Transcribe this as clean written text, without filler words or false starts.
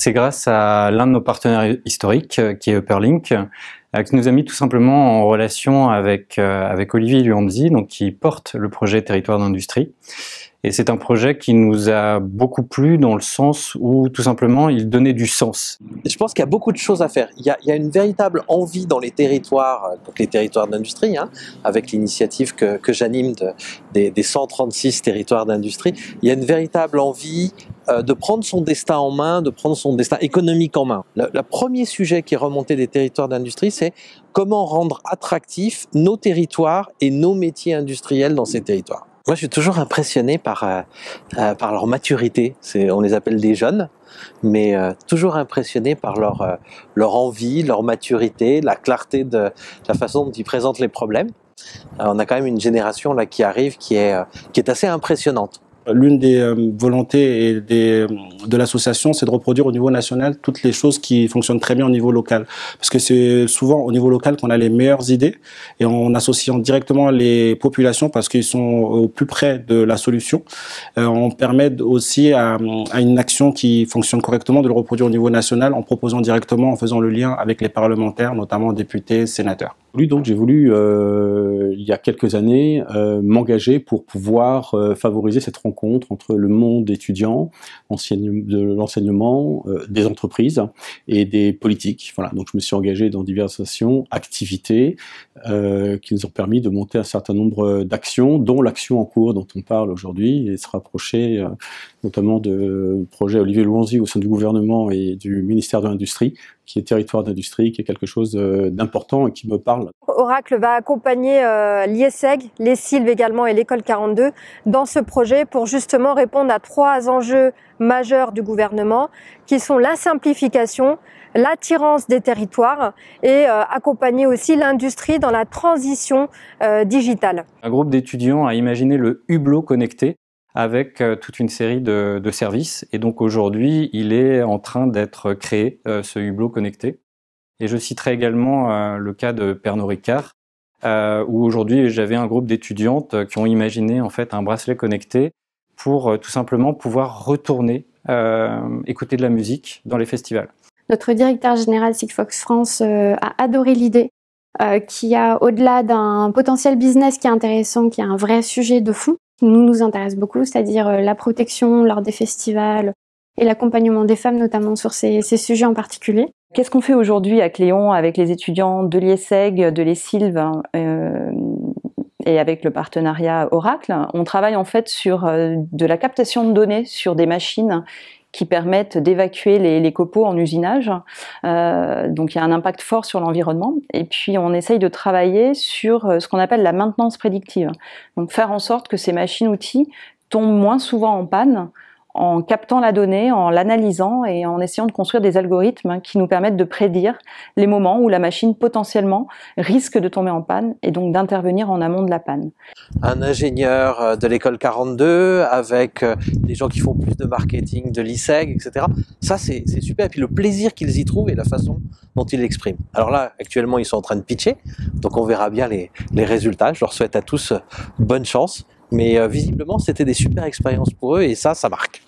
C'est grâce à l'un de nos partenaires historiques, qui est Upperlink, qui nous a mis tout simplement en relation avec Olivier Luanzi, donc qui porte le projet Territoire d'Industrie. Et c'est un projet qui nous a beaucoup plu dans le sens où, tout simplement, il donnait du sens. Je pense qu'il y a beaucoup de choses à faire. Il y a une véritable envie dans les territoires, donc les territoires d'industrie, avec l'initiative que j'anime des 136 territoires d'industrie. Il y a une véritable envie de prendre son destin en main, de prendre son destin économique en main. Le premier sujet qui est remonté des territoires d'industrie, c'est comment rendre attractifs nos territoires et nos métiers industriels dans ces territoires. Moi, je suis toujours impressionné par leur maturité. On les appelle des jeunes, mais toujours impressionné par leur envie, leur maturité, la clarté de la façon dont ils présentent les problèmes. On a quand même une génération là qui arrive qui est assez impressionnante. L'une des volontés de l'association, c'est de reproduire au niveau national toutes les choses qui fonctionnent très bien au niveau local. Parce que c'est souvent au niveau local qu'on a les meilleures idées, et en associant directement les populations, parce qu'ils sont au plus près de la solution, on permet aussi à une action qui fonctionne correctement de le reproduire au niveau national en proposant directement, en faisant le lien avec les parlementaires, notamment députés, sénateurs. Donc j'ai voulu, il y a quelques années, m'engager pour pouvoir favoriser cette rencontre entre le monde étudiant, de l'enseignement, des entreprises et des politiques. Voilà, donc je me suis engagé dans diverses activités qui nous ont permis de monter un certain nombre d'actions, dont l'action en cours dont on parle aujourd'hui, et se rapprocher notamment de projet Olivier Luanzi au sein du gouvernement et du ministère de l'Industrie, qui est Territoire d'Industrie, qui est quelque chose d'important et qui me parle. Oracle va accompagner l'IESEG, les Sylves également et l'École 42 dans ce projet pour justement répondre à 3 enjeux majeurs du gouvernement qui sont la simplification, l'attirance des territoires et accompagner aussi l'industrie dans la transition digitale. Un groupe d'étudiants a imaginé le hublot connecté avec toute une série de services, et donc aujourd'hui il est en train d'être créé, ce hublot connecté. Et je citerai également le cas de Pernod Ricard, où aujourd'hui j'avais un groupe d'étudiantes qui ont imaginé en fait un bracelet connecté pour tout simplement pouvoir retourner écouter de la musique dans les festivals. Notre directeur général Sigfox France a adoré l'idée, qui a, au-delà d'un potentiel business qui est intéressant, qui a un vrai sujet de fond, qui nous intéresse beaucoup, c'est-à-dire la protection lors des festivals et l'accompagnement des femmes, notamment sur ces sujets en particulier. Qu'est-ce qu'on fait aujourd'hui à Cléon avec les étudiants de l'IESEG, de les Sylves et avec le partenariat Oracle? On travaille en fait sur de la captation de données sur des machines qui permettent d'évacuer les copeaux en usinage. Donc il y a un impact fort sur l'environnement. Et puis on essaye de travailler sur ce qu'on appelle la maintenance prédictive. Donc faire en sorte que ces machines-outils tombent moins souvent en panne, en captant la donnée, en l'analysant et en essayant de construire des algorithmes qui nous permettent de prédire les moments où la machine potentiellement risque de tomber en panne et donc d'intervenir en amont de la panne. Un ingénieur de l'école 42 avec des gens qui font plus de marketing de l'ISEG, etc. Ça c'est super, et puis le plaisir qu'ils y trouvent et la façon dont ils l'expriment. Alors là, actuellement ils sont en train de pitcher, donc on verra bien les résultats. Je leur souhaite à tous bonne chance. Mais visiblement, c'était des super expériences pour eux et ça marque.